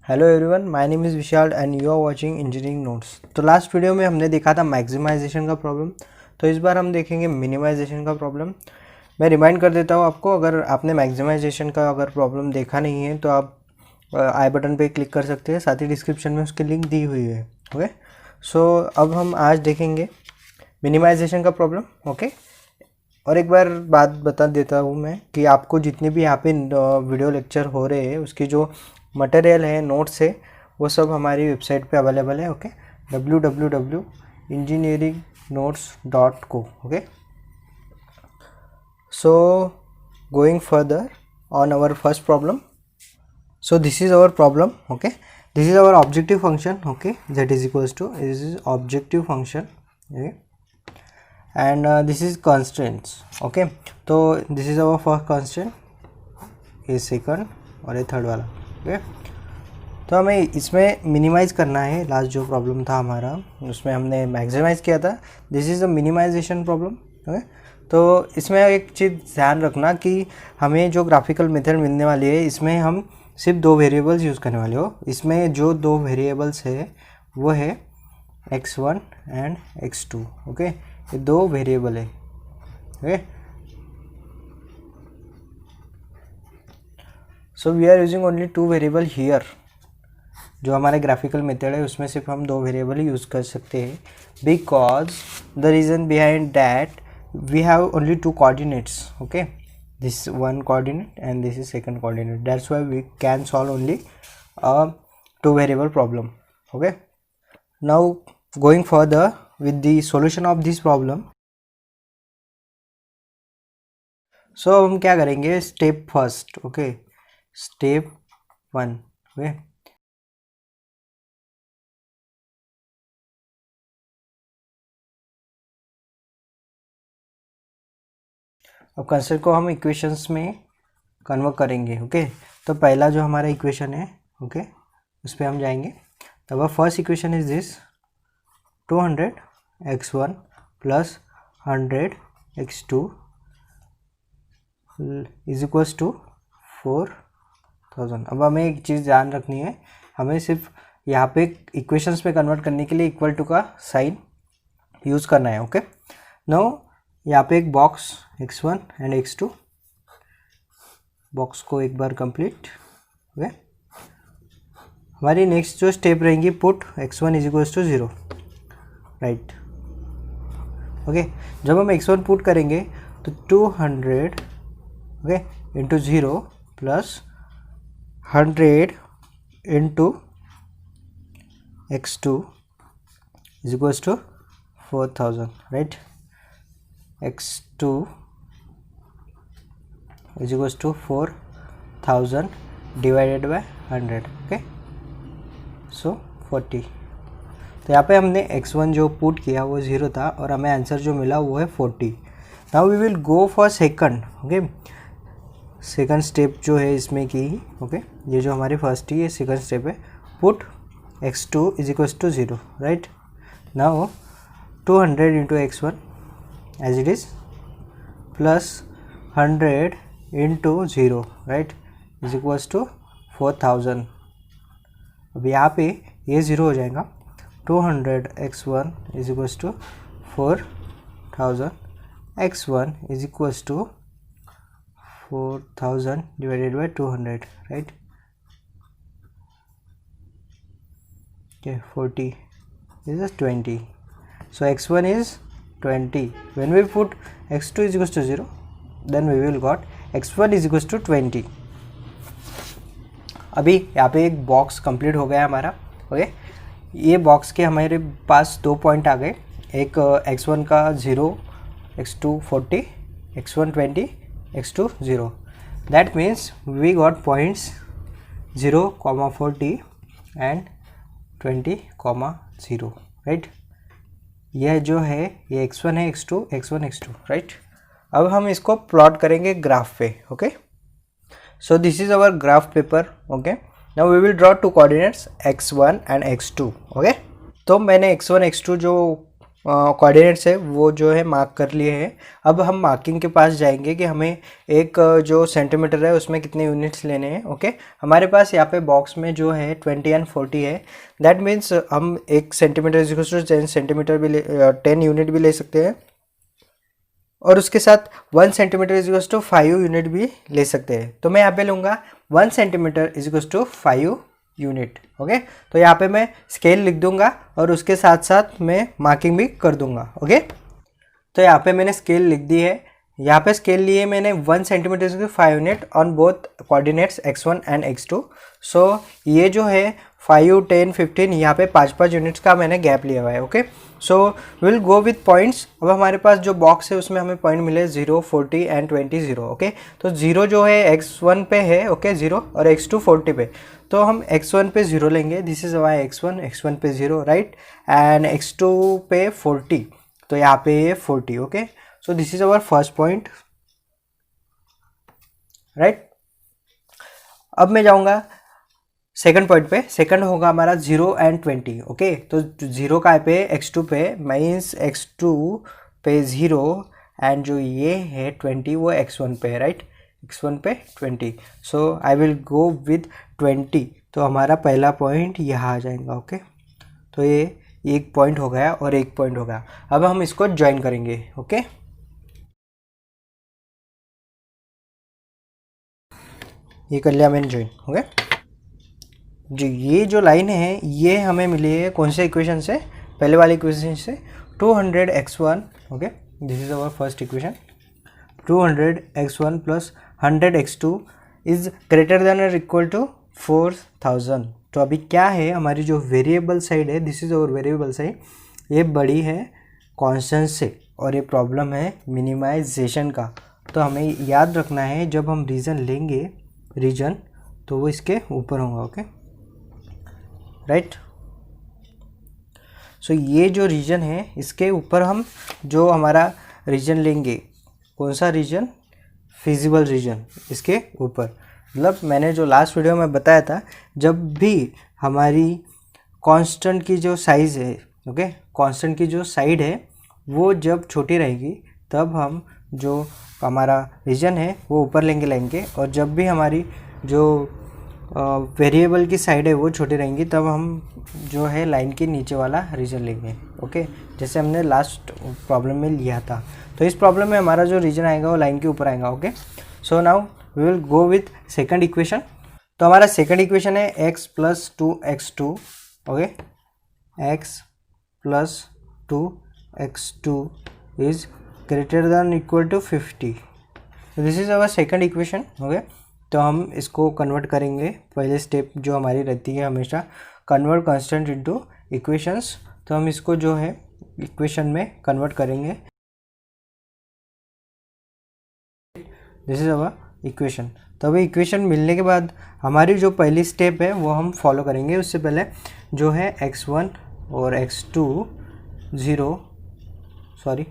Hello everyone, my name is Vishal and you are watching engineering notes. तो last video में हमने देखा था मैक्सिमाइजेशन का प्रॉब्लम। तो इस बार हम देखेंगे मिनिमाइजेशन का प्रॉब्लम। मैं रिमाइंड कर देता हूँ आपको, अगर आपने मैक्सिमाइजेशन का अगर प्रॉब्लम देखा नहीं है तो आप आई बटन पे क्लिक कर सकते हैं, साथ ही डिस्क्रिप्शन में उसकी लिंक दी हुई है। ओके, सो अब हम आज देखेंगे मिनिमाइजेशन का प्रॉब्लम। ओके, और एक बार बात बता देता हूँ मैं कि आपको जितने भी यहाँ पे वीडियो लेक्चर हो रहे हैं उसकी जो मटेरियल है, नोट्स है, वो सब हमारी वेबसाइट पे अवेलेबल है। Okay, www.engineeringnotes.co। Okay, so going further on our first problem. So this is our problem. Okay, this is our objective function. Okay, that is equals to, this is objective function. Okay, and this is constraints. Okay, तो this is our first constraint, ये second और ये third वाला। Okay, तो हमें इसमें minimise करना है। लास्ट जो प्रॉब्लम था हमारा उसमें हमने मैक्सिमाइज किया था। This is a minimisation problem. Okay, तो इसमें एक चीज़ ध्यान रखना कि हमें जो ग्राफिकल मेथड मिलने वाली है इसमें हम सिर्फ दो वेरिएबल्स यूज़ करने वाले हो। इसमें जो दो वेरिएबल्स है वो है x1 एंड x2। ओके, ये दो वेरिएबल है। Okay, so we are using only two variable here. जो हमारे ग्राफिकल मेथड है उसमें सिर्फ हम दो वेरिएबल ही यूज़ कर सकते हैं, because the reason behind that we have only two coordinates. Okay, this one coordinate and this is second coordinate, that's why we can solve only two variable problem. Okay, now going further with the solution of this problem. So हम क्या करेंगे, step first. Okay, step one. Okay, अब concept को हम equations में convert करेंगे। Okay, तो पहला जो हमारा इक्वेशन है, ओके, उस पर हम जाएंगे। तो अब first equation is this, 200x1 plus 100x2 is equals to 4000। अब हमें एक चीज़ ध्यान रखनी है, हमें सिर्फ यहाँ पे इक्वेशंस में कन्वर्ट करने के लिए इक्वल टू का साइन यूज़ करना है। ओके, नाउ यहाँ पे एक box x1 and x2, box को एक बार कंप्लीट। ओके, हमारी नेक्स्ट जो स्टेप रहेंगी, put x1 is equals to 0। Right. Okay, जब हम x1 पुट करेंगे तो 200 okay into 0 plus 100 into x2 is equals to 4000। Right, x2 is equals to 4000 divided by 100। Okay, so 40। तो यहाँ पे हमने x1 जो पुट किया वो 0 था और हमें आंसर जो मिला वो है 40। Now we will go for second. Okay, second step जो है इसमें की, ओके, ये जो हमारी फर्स्ट ही है, सेकंड स्टेप है, put x2 is equals to 0। Right, now 200 into x1 as it is plus 100 into 0, right, is equals to 4000। अब यहाँ पे ये 0 हो जाएगा। 200x1 is equals to 4000, x1 is equals to 4000 divided by 200। Right, okay, 40 is 20, so x1 is 20. When we put x2 is equals to 0, then we will got x1 is equals to 20. अभी यहाँ पे एक box complete हो गया हमारा। Okay, ये box के हमारे पास दो पॉइंट आ गए, एक x1 का 0, x2 40, x1 20, x2 0। That means we got points 0, 40 and 20, 0। Right, यह जो है ये x1 है, x2, x1, x2। राइट, अब हम इसको प्लॉट करेंगे ग्राफ पे। Okay, so this is our graph paper. Okay, now we will draw two coordinates x1 and x2। Okay, तो मैंने x1 x2 जो कोऑर्डिनेट्स है वो जो है मार्क कर लिए हैं। अब हम मार्किंग के पास जाएंगे कि हमें एक जो सेंटीमीटर है उसमें कितने यूनिट्स लेने हैं। ओके, हमारे पास यहाँ पे बॉक्स में जो है 20 एंड 40 है। दैट मीन्स हम 1 centimetre is equal to 10 centimetre भी 10 यूनिट भी ले सकते हैं, और उसके साथ 1 centimetre is equal to 5 unit भी ले सकते हैं। तो मैं यहाँ पे लूँगा 1 centimetre is equal to 5 unit. Okay, तो यहाँ पे मैं स्केल लिख दूंगा और उसके साथ साथ मैं मार्किंग भी कर दूंगा। ओके, तो यहाँ पे मैंने स्केल लिख दी है। यहाँ पे स्केल लिए मैंने 1 centimetre is 5 unit on both coordinates x1 and x2। सो ये जो है 5, 10, 15 यहाँ पे 5-5 यूनिट्स का मैंने गैप लिया हुआ है। Okay, so will go with points. अब हमारे पास जो बॉक्स है उसमें हमें पॉइंट मिले 0, 40 एंड 20, 0। ओके, तो 0 जो है x1 पे है, ओके 0, और x2 40 पे। तो हम x1 पे 0 लेंगे, दिस इज वाई x1 पे 0 राइट, एंड x2 पे 40, तो यहाँ पे ये 40। Okay, so this is our first point right. अब मैं जाऊँगा सेकंड पॉइंट पे। सेकंड होगा हमारा 0 एंड 20। ओके, तो 0 का पे x2 पे, मीन्स x2 पे 0 एंड जो ये है 20 वो x1 पे है राइट, x1 पे 20। सो आई विल गो विद 20। तो हमारा पहला पॉइंट यहाँ आ जाएगा। ओके, तो ये एक पॉइंट हो गया और एक पॉइंट हो गया। अब हम इसको ज्वाइन करेंगे। ओके, ये कर लिया मैंने ज्वाइन। ओके जी, ये जो लाइन है ये हमें मिली है कौन से इक्वेशन से, पहले वाली इक्वेशन से, 200x1। Okay, this is our first equation. 200x1 plus 100x2 is greater than or equal to 4000। तो अभी क्या है, हमारी जो वेरिएबल साइड है, this is our variable side, ये बड़ी है कॉन्स्टेंट से, और ये प्रॉब्लम है मिनिमाइजेशन का। तो हमें याद रखना है जब हम रीजन लेंगे, रीजन तो वो इसके ऊपर होगा। ओके राइट, सो ये जो रीजन है इसके ऊपर हम जो हमारा रीजन लेंगे, कौन सा रीजन, फिजिबल रीजन, इसके ऊपर। मतलब मैंने जो लास्ट वीडियो में बताया था, जब भी हमारी कांस्टेंट की जो साइज़ है, ओके, कांस्टेंट की जो साइड है वो जब छोटी रहेगी तब हम जो हमारा रीजन है वो ऊपर लेंगे लाइन के, और जब भी हमारी जो वेरिएबल की साइड है वो छोटी रहेंगी तब हम जो है लाइन के नीचे वाला रीजन लेंगे। ओके, जैसे हमने लास्ट प्रॉब्लम में लिया था। तो इस प्रॉब्लम में हमारा जो रीजन आएगा वो लाइन के ऊपर आएगा। Okay, so now we will go with second equation. तो हमारा सेकंड इक्वेशन है x plus 2x2। Okay, x plus 2x2 is greater than equal to 50। This is our second equation. Okay, तो हम इसको कन्वर्ट करेंगे। पहले स्टेप जो हमारी रहती है हमेशा, कन्वर्ट कांस्टेंट इनटू इक्वेशंस। तो हम इसको जो है इक्वेशन में कन्वर्ट करेंगे। This is our equation. तो अभी इक्वेशन मिलने के बाद हमारी जो पहली स्टेप है वो हम फॉलो करेंगे। उससे पहले जो है x1 और x2 0, सॉरी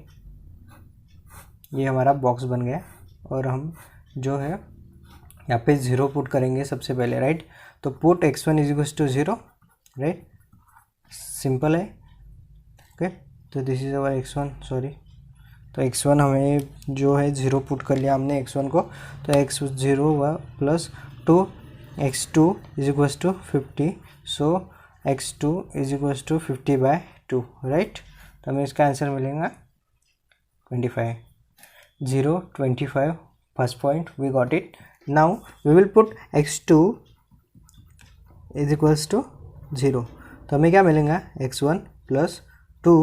ये हमारा बॉक्स बन गया, और हम जो है यहाँ पे 0 पुट करेंगे सबसे पहले राइट। तो put x1 is equal to 0 right, simple है। ओके, तो this is our x1, sorry, तो x1 हमें जो है 0 पुट कर लिया हमने x1 को, तो x0 हुआ plus 2, x2 is equal to 50। So x2 is equal to 50/2 right. तो हमें इसका आंसर मिलेगा 25, 0, 25, first point we got it. Now we will put x2 is equals to 0। तो हमें क्या मिलेगा, x1 plus 2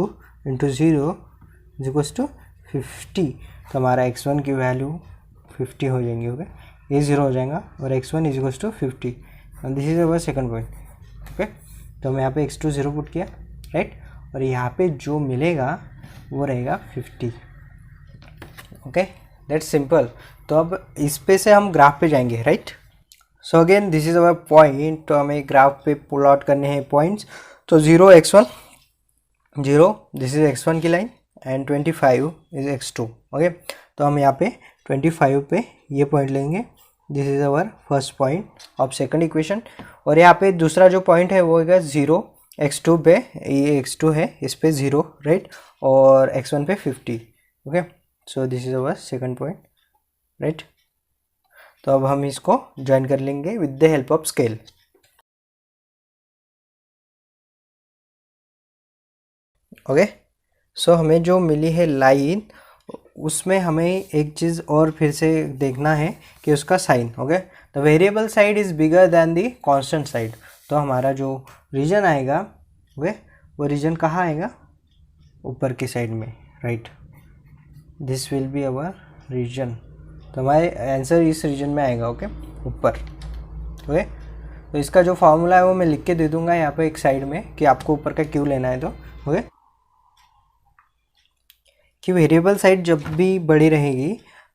into 0 is equals to 50। तो हमारा x1 की वैल्यू 50 हो जाएंगी। ओके, ये 0 हो जाएगा और x1 is equals to 50। This is our second point. Okay, तो हम यहाँ पे x2 0 पुट किया राइट, और यहाँ पे जो मिलेगा वो रहेगा 50। Okay, that's simple. तो अब इस पे से हम ग्राफ पे जाएंगे right. So again this is our point. तो हमें ग्राफ पे पुल आउट करने हैं पॉइंट्स। तो 0 x1, 0 दिस इज x1 की line, and 25 is x2। Okay, तो हम यहाँ पे 25 पे ये पॉइंट लेंगे। This is our first point of second equation. और यहाँ पे दूसरा जो पॉइंट है वो होगा 0 x2 पे, ये x2 है, इस पे 0 राइट, और x1 पे 50. Okay, so this is our second point right. तो अब हम इसको ज्वाइन कर लेंगे with the help of scale. Okay, so हमें जो मिली है लाइन, उसमें हमें एक चीज़ और फिर से देखना है कि उसका sign. Okay, the variable side is bigger than the constant side. तो हमारा जो रीजन आएगा, ओके, वो रीजन कहाँ आएगा? ऊपर की साइड में right. This will be our region. तो हमारे आंसर इस रीजन में आएगा. ओके, ऊपर. ओके, तो इसका जो फार्मूला है वो मैं लिख के दे दूंगा यहाँ पे एक साइड में कि आपको ऊपर का क्यों लेना है. तो ओके, कि वेरिएबल साइड जब भी बड़ी रहेगी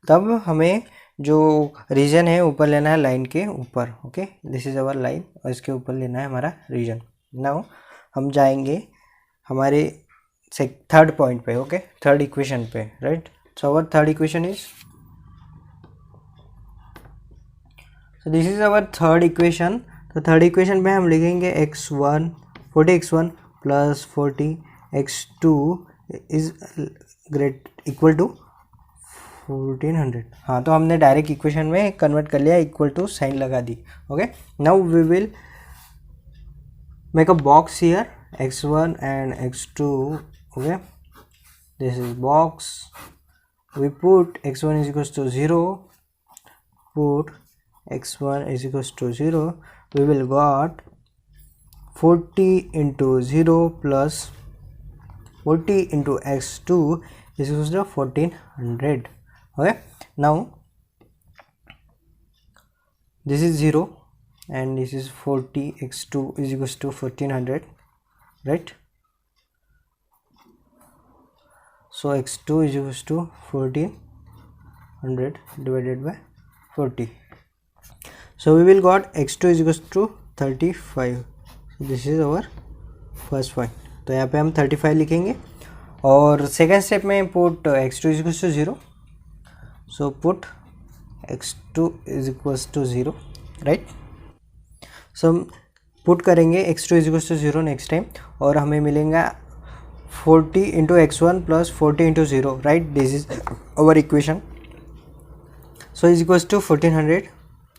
तब हमें जो रीजन है ऊपर लेना है लाइन के ऊपर. Okay, this is our line और इसके ऊपर लेना है हमारा रीजन. नाउ हम जाएंगे हमारे थर्ड पॉइंट पे. ओके, थर्ड इक्वेशन पे right. So our third equation is, so this is our third equation. तो थर्ड इक्वेशन में हम लिखेंगे x1 40x1 plus 40x2 is great equal to 1400. हाँ, तो हमने डायरेक्ट इक्वेशन में कन्वर्ट कर लिया, इक्वल टू साइन लगा दी. Okay, now we will make a box here x1 and x2. Okay, this is box. we put x1 is equals to 0, put x1 is equals to 0, we will got 40 into 0 plus 40 into x2 is equals to 1400. Okay, now this is 0 and this is 40, x2 is equals to 1400 right. So x2 is equals to 1400 divided by 40. So we will got x2 is equals to 35. So this is our first point. तो यहाँ पे हम 35 लिखेंगे और second step में put x2 is equals to 0. So put x2 is equals to 0 right. So हम put करेंगे x2 is equals to 0 next time और हमें मिलेगा 40 into x1 plus 40 into 0 right. This is our equation. So is equals to 1400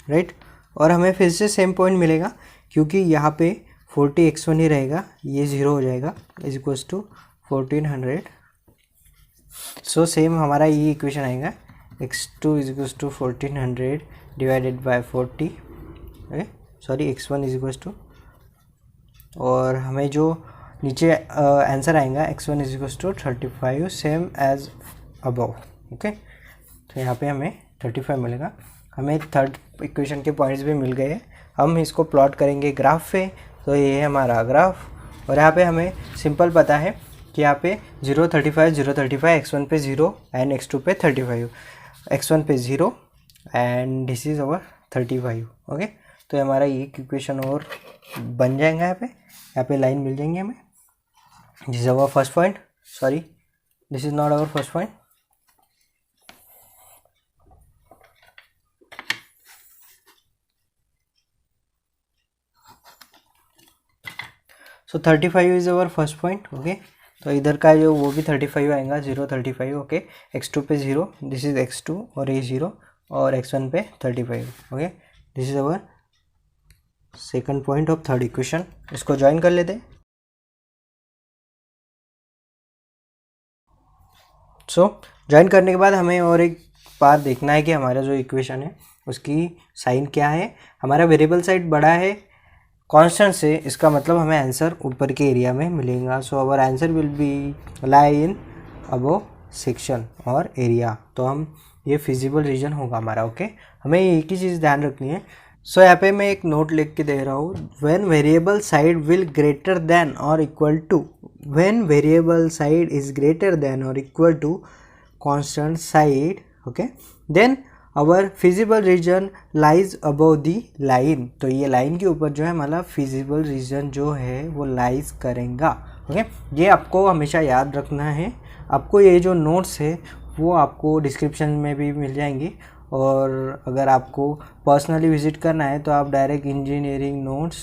right. और हमें फिर से same point मिलेगा क्योंकि यहाँ पे 40 x1 ही रहेगा, ये 0 हो जाएगा. Is equals to 1400. So same हमारा ये इक्वेशन आएगा x2 is equals to 1400 divided by 40. Sorry, x1 is equals to, और हमें जो नीचे आंसर आएगा x1 is equals to 35 same as above. Okay, तो यहाँ पे हमें 35 मिलेगा. हमें थर्ड इक्वेशन के पॉइंट्स भी मिल गए. हम इसको प्लॉट करेंगे ग्राफ पे. तो ये है हमारा ग्राफ और यहाँ पे हमें सिंपल पता है कि यहाँ पे 0 35 0 35, x1 पे 0 एंड x2 पे 35, x1 पे 0 and this is our 35. Okay, तो हमारा ये इक्वेशन और बन जाएगा. यहाँ पे लाइन मिल जाएंगे हमें. This is our first point. Sorry, this is not our first point. So 35 is our first point. Okay, तो इधर का जो वो भी 35 आएगा, 0 35. ओके, x2 पे 0, दिस इज x2 और ये 0 और x1 पे 35. Okay, this is our second point of third equation. इसको ज्वाइन कर लेते हैं. सो ज्वाइन करने के बाद हमें और एक बार देखना है कि हमारा जो इक्वेशन है उसकी साइन क्या है. हमारा वेरिएबल साइड बड़ा है कांस्टेंट से, इसका मतलब हमें आंसर ऊपर के एरिया में मिलेगा. So our answer will be lie in above section or area. तो हम ये फिजिबल रीजन होगा हमारा. ओके, हमें एक ही चीज़ ध्यान रखनी है. सो यहाँ पे मैं एक नोट लिख के दे रहा हूँ. When variable side will greater than or equal to, when variable side is greater than or equal to constant side, okay, then our feasible region lies above the line. तो ये लाइन के ऊपर जो है हमारा फिजिबल रीजन जो है वो लाइज करेगा. ओके, ये आपको हमेशा याद रखना है. आपको ये जो नोट्स है वो आपको डिस्क्रिप्शन में भी मिल जाएंगी और अगर आपको पर्सनली विजिट करना है तो आप डायरेक्ट इंजीनियरिंग नोट्स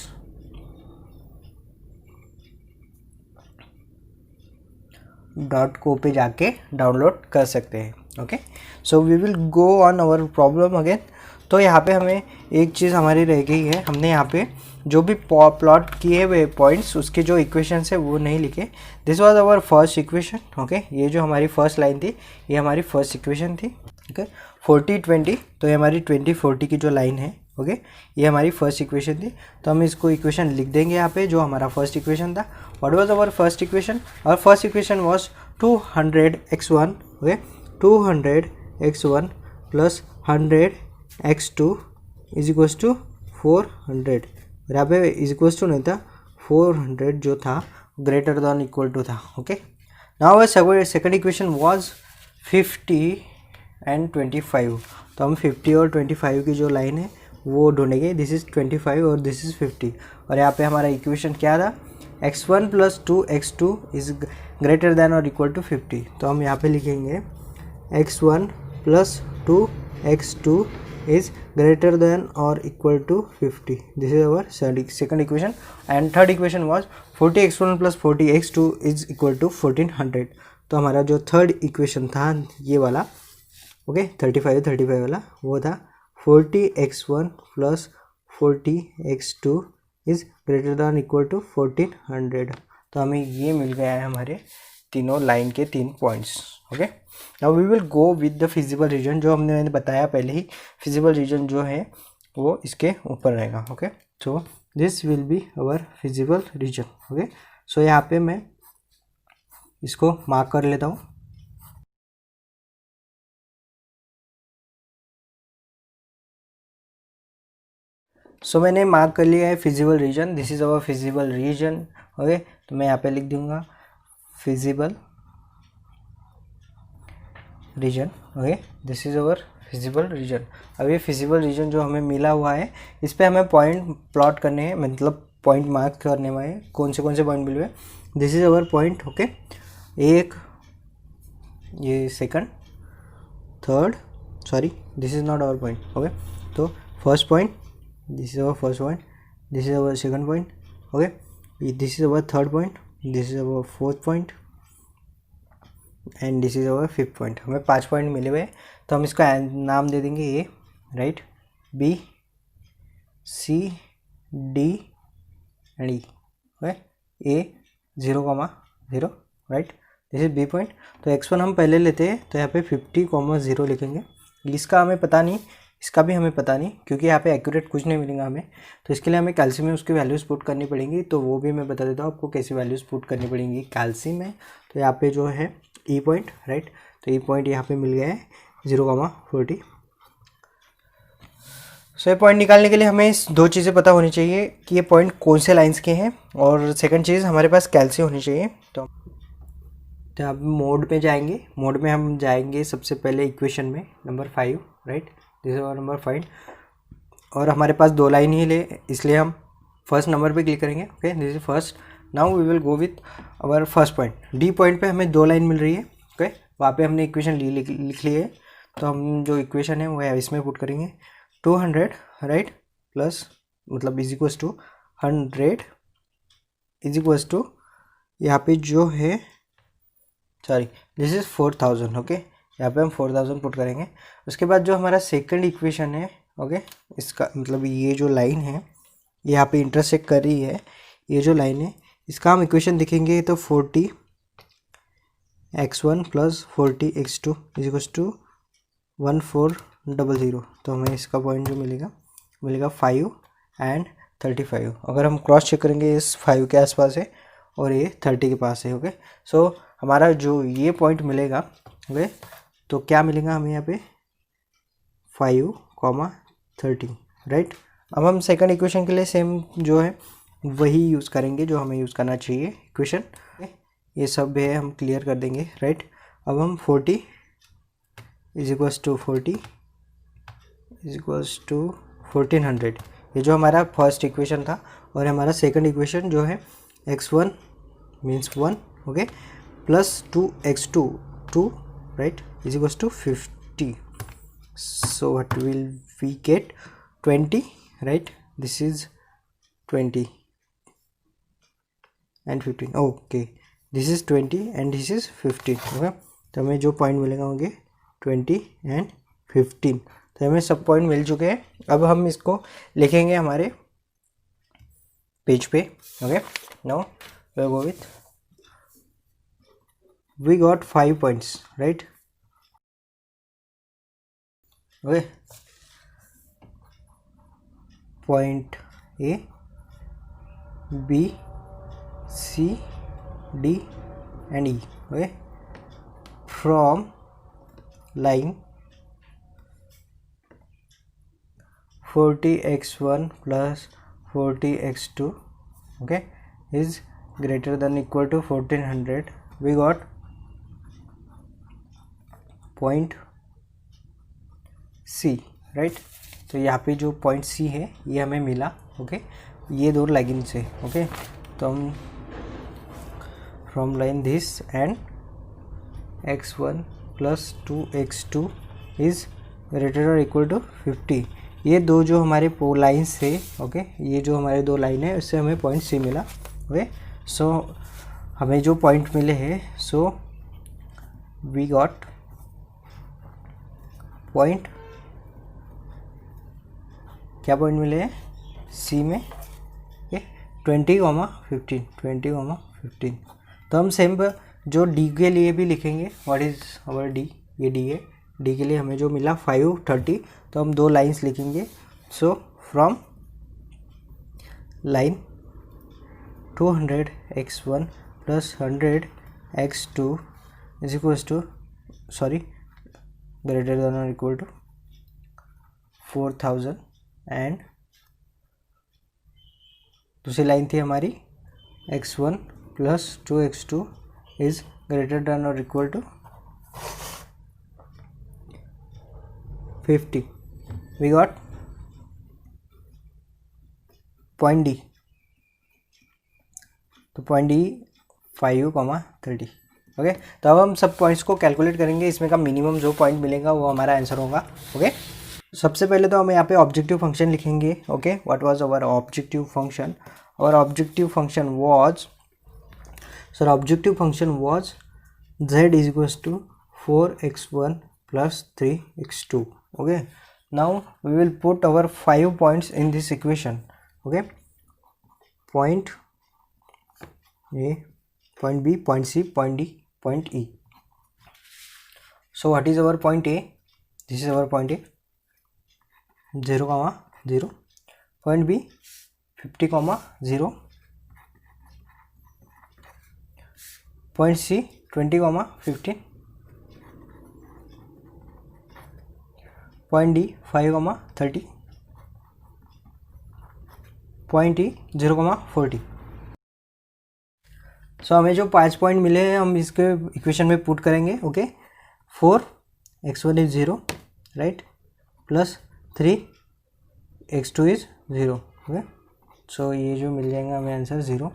.co पे जाके डाउनलोड कर सकते हैं। Okay, so we will go on our problem again. तो यहाँ पे हमें एक चीज़ हमारी रह गई है, हमने यहाँ पे जो भी प्लॉट किए हुए पॉइंट्स उसके जो इक्वेशन है वो नहीं लिखे। This was our first equation. Okay, ये जो हमारी फर्स्ट लाइन थी ये हमारी फर्स्ट इक्वेशन थी। ओके, 40-20, तो ये हमारी 20-40 की जो लाइन है, ओके, ये हमारी फर्स्ट इक्वेशन थी। तो हम इसको इक्वेशन लिख देंगे यहाँ पे, जो हमारा फर्स्ट इक्वेशन था। What was our first equation? Our first equation was 200x1, okay, 200x1 plus 100x2 is equals to 400। यहाँ पे इज इक्वल्स टू नहीं था, 400 जो था ग्रेटर देन इक्वल टू था। Okay, now second equation was 50 and 25। तो हम 50 और 25 की जो लाइन है वो ढूंढेंगे। दिस इज़ 25 और दिस इज़ 50। और यहाँ पे हमारा इक्वेशन क्या था? x1 plus 2x2 is greater than or equal to 50। तो हम यहाँ पे लिखेंगे x1 plus 2x2 is greater than or equal to 50. This is our second equation. And third equation was 40x1 plus 40x2 is equal to 1400. तो हमारा जो third equation था ये वाला, ओके, 35 वाला, वो था 40x1 plus 40x2 is greater than equal to 1400। तो हमें ये मिल गया है हमारे तीनों लाइन के 3 points. Okay, now we will go with the feasible region, जो मैंने बताया पहले ही, फिजिबल रीजन जो है वो इसके ऊपर रहेगा। Okay, so this will be our feasible region. Okay, so यहाँ पे मैं इसको मार्क कर लेता हूँ। सो मैंने मार्क कर लिया है feasible region. This is our feasible region. Okay, तो मैं यहाँ पे लिख दूंगा feasible region. Okay, this is our feasible reason. अब ये फिजिबल रीजन जो हमें मिला हुआ है इस पर हमें पॉइंट प्लॉट करने हैं, मतलब पॉइंट मार्क करने वाले कौन से पॉइंट मिले हुए। This is our point. Okay, एक, ये second, third, sorry this is not our point. Okay, तो first point, this is our first point, this is our second point, okay, this is our third point, this is our fourth point and this is our fifth point। हमें 5 point मिले हुए, तो हम इसका नाम दे देंगे A, right, B, C, D and E. Okay, A 0,0, right, this is B point. तो x1 हम पहले लेते हैं, तो यहाँ पे 50,0 लिखेंगे। इसका हमें पता नहीं, इसका भी हमें पता नहीं, क्योंकि यहाँ पे एक्यूरेट कुछ नहीं मिलेगा हमें। तो इसके लिए हमें कैल्सी में उसकी वैल्यूज़ पुट करनी पड़ेंगी। तो वो भी मैं बता देता हूँ आपको कैसी वैल्यूज़ पुट करनी पड़ेंगी कैल्सी में। तो यहाँ पे जो है ई पॉइंट, राइट, तो ई पॉइंट यहाँ पे मिल गया है 0,40। सो ये पॉइंट निकालने के लिए हमें 2 चीज़ें पता होनी चाहिए कि ये पॉइंट कौन से लाइन्स के हैं, और सेकेंड चीज़ हमारे पास कैल्सी होनी चाहिए। तो आप मोड में जाएंगे, मोड में हम जाएंगे सबसे पहले इक्वेशन में number 5, right, this is our number 5। और हमारे पास 2 लाइन ही ले, इसलिए हम फर्स्ट नंबर पे क्लिक करेंगे। Okay, this is first. Now we will go with our first point. D point पे हमें 2 लाइन मिल रही है। ओके, वहाँ पे हमने इक्वेशन लिख ली है। तो हम जो इक्वेशन है वो इसमें पुट करेंगे 200, राइट, प्लस मतलब is equals to 100 is equals to, यहाँ पे जो है, सॉरी, दिस इज 4000। ओके, यहाँ पे हम 4000 पुट करेंगे। उसके बाद जो हमारा सेकंड इक्वेशन है, ओके, इसका मतलब ये जो लाइन है ये यहाँ पे इंटरसेक्ट कर रही है, ये जो लाइन है इसका हम इक्वेशन दिखेंगे तो 40x1 plus 40x2 is equals to 1400। तो हमें इसका पॉइंट जो मिलेगा 5 एंड 35। अगर हम क्रॉस चेक करेंगे इस 5 के आसपास है और ये 30 के पास है। ओके, सो हमारा जो ये पॉइंट मिलेगा, ओके, तो क्या मिलेगा हमें यहाँ पे 5,30, राइट। अब हम सेकंड इक्वेशन के लिए सेम जो है वही यूज़ करेंगे जो हमें यूज़ करना चाहिए इक्वेशन। ये सब है हम क्लियर कर देंगे, राइट। अब हम 40 is equals to 40 is equals to 1400, ये जो हमारा फर्स्ट इक्वेशन था। और हमारा सेकंड इक्वेशन जो है x1 means 1, okay, plus 2x2 2, right, is equals to 50। so what will we get? 20, right, this is 20 and 15. okay, this is 20 and this is 15, okay. तो हमें जो पॉइंट मिलेगा होंगे 20 एंड 15। तो हमें सब पॉइंट मिल चुके हैं। अब हम इसको लिखेंगे हमारे पेज पे, okay. Now we go with, we got 5 points, right, okay. Point A, B, C, D and E, okay, from line 40x1 plus 40x2, okay, is greater than equal to 1400. We got point C, right? तो यहाँ पे जो point C है ये हमें मिला, okay, ये दो लाइन से, ओके। तो हम from line this and x1 plus 2x2 is greater और इक्वल टू 50, ये दो जो हमारे लाइन से, ओके, ये जो हमारे दो लाइन है उससे हमें पॉइंट C मिला, ओके। सो हमें जो पॉइंट मिले हैं, सो वी गॉट पॉइंट, क्या पॉइंट मिले हैं C में, 20,15। तो हम सेम जो D के लिए भी लिखेंगे, व्हाट इज़ अवर D, ये D है, D के लिए हमें जो मिला 530, तो हम दो लाइंस लिखेंगे। So from line 200x1 plus 100x2 is equals to, sorry, greater than or equal to 4000 and दूसरी लाइन थी हमारी x1 plus 2x2 is greater than or equal to 50। We got point D, तो point D 5,30, okay. तो अब हम सब points को calculate करेंगे, इसमें का मिनिमम जो पॉइंट मिलेगा वो हमारा आंसर होगा, ओके। सबसे पहले तो हम यहाँ पे ऑब्जेक्टिव फंक्शन लिखेंगे, okay. What was our objective function? Our objective function was, sir objective function was z is equals to 4x1 plus 3x2, okay. Now we will put our 5 points in this equation, okay. Point A, point B, point C, point D, point E. So what is our point A? This is our point A, 0, 0. Point B 50, 0. Point C 20, 15. Point D 5, 30. Point E 0, 40. सो हमें जो 5 point मिले हैं हम इसके equation में put करेंगे, okay. 4x1 is 0, right, plus 3x2 is 0, okay. So ये जो मिल जाएगा हमें answer 0,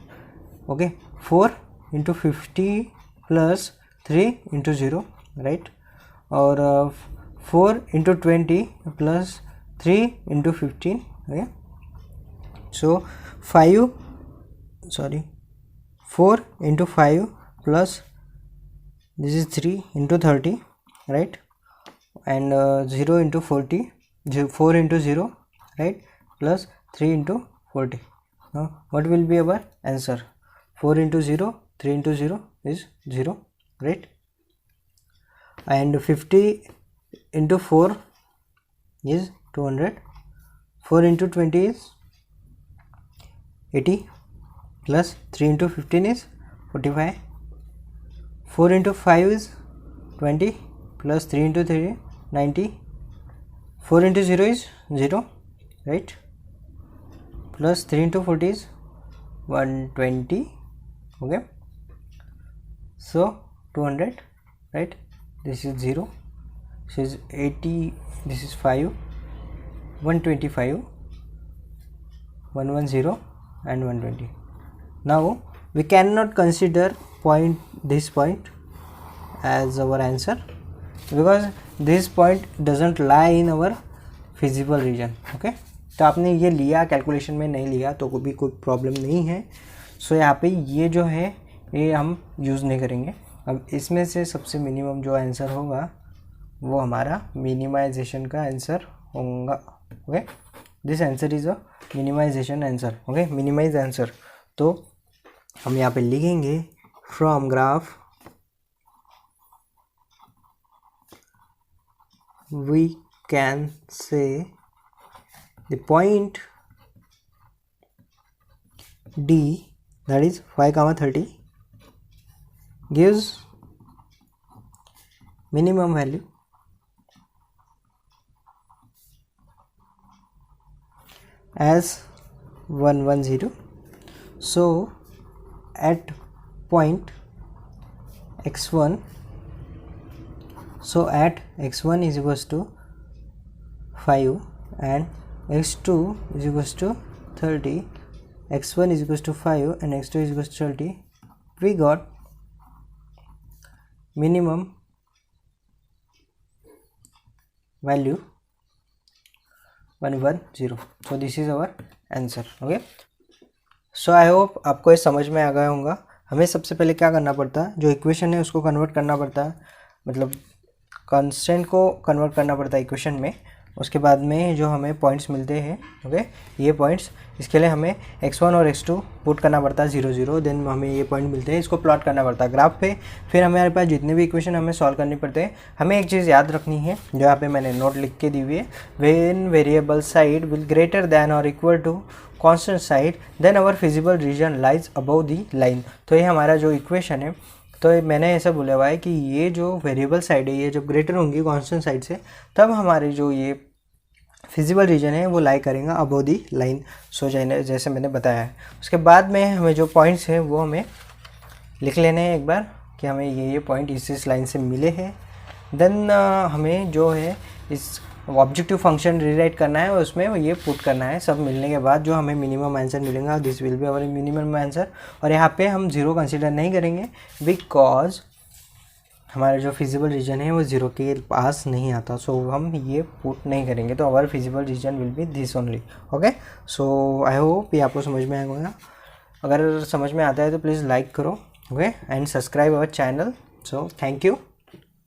okay. 4 into 50 plus 3 into 0, right, और 4 into 20 plus 3 into 15, okay. So 4 into 5 plus this is 3 into 30, right, and 0 into 40, 4 into 0, right, plus 3 into 40. Now what will be our answer? 4 into 0, 3 into 0 is 0, right, and 50 into 4 is 200, 4 into 20 is 80, plus 3 into 15 is 45, 4 into 5 is 20, plus 3 into 3 90, 4 into 0 is 0, right, plus 3 into 40 is 120, okay. So 200, right, this is 0, this is 80, this is 5, 125, 110 and 120. Now we cannot consider this point as our answer because this point doesn't lie in our feasible region, okay. तो आपने ये लिया, calculation में नहीं लिया तो भी कोई प्रॉब्लम नहीं है। सो यहाँ पे ये जो है ये हम यूज़ नहीं करेंगे। अब इसमें से सबसे मिनिमम जो आंसर होगा वो हमारा मिनिमाइजेशन का आंसर होगा। Okay, this answer is a minimisation answer. Okay, minimise answer. तो हम यहाँ पे लिखेंगे from graph we can say the point D, that is 5, 30, gives minimum value as 110. So at point x1, so at x1 is equals to 5 and x2 is equals to 30, x1 is equals to 5 and x2 is equals to 30, we got minimum value 110. So this is our answer. Okay, so I hope आपको ये समझ में आ गया होगा। हमें सबसे पहले क्या करना पड़ता है, जो इक्वेशन है उसको कन्वर्ट करना पड़ता है, मतलब कांस्टेंट को कन्वर्ट करना पड़ता है इक्वेशन में। उसके बाद में जो हमें पॉइंट्स मिलते हैं, ओके, ये पॉइंट्स, इसके लिए हमें x1 और x2 पुट करना पड़ता है 0 0, देन हमें ये पॉइंट मिलते हैं, इसको प्लॉट करना पड़ता है ग्राफ पे। फिर हमारे पास जितने भी इक्वेशन हमें सॉल्व करनी पड़ते हैं, हमें एक चीज़ याद रखनी है जो यहाँ पे मैंने नोट लिख के दी हुई है, when variable side will greater than or equal to constant side then our feasible region lies above the line. तो ये हमारा जो इक्वेशन है, तो मैंने ऐसा बोला हुआ है कि ये जो वेरिएबल साइड है ये जब ग्रेटर होंगी कांस्टेंट साइड से, तब हमारे जो ये फिजिबल रीजन है वो लाई करेगा अबव दी लाइन। सो जैसे मैंने बताया है। उसके बाद में हमें जो पॉइंट्स हैं वो हमें लिख लेने हैं एक बार कि हमें ये पॉइंट इस लाइन से मिले हैं। देन हमें जो है इस ऑब्जेक्टिव फंक्शन रिराइट करना है और उसमें ये पुट करना है। सब मिलने के बाद जो हमें मिनिमम आंसर मिलेगा, this will be our minimum answer. और यहाँ पे हम 0 कंसीडर नहीं करेंगे बिकॉज हमारा जो फिजिबल रीजन है वो 0 के पास नहीं आता, सो हम ये पुट नहीं करेंगे। तो our feasible region will be this only. Okay, so I hope ये आपको समझ में आएगा। अगर समझ में आता है तो प्लीज़ लाइक करो, okay, and subscribe our channel. So thank you.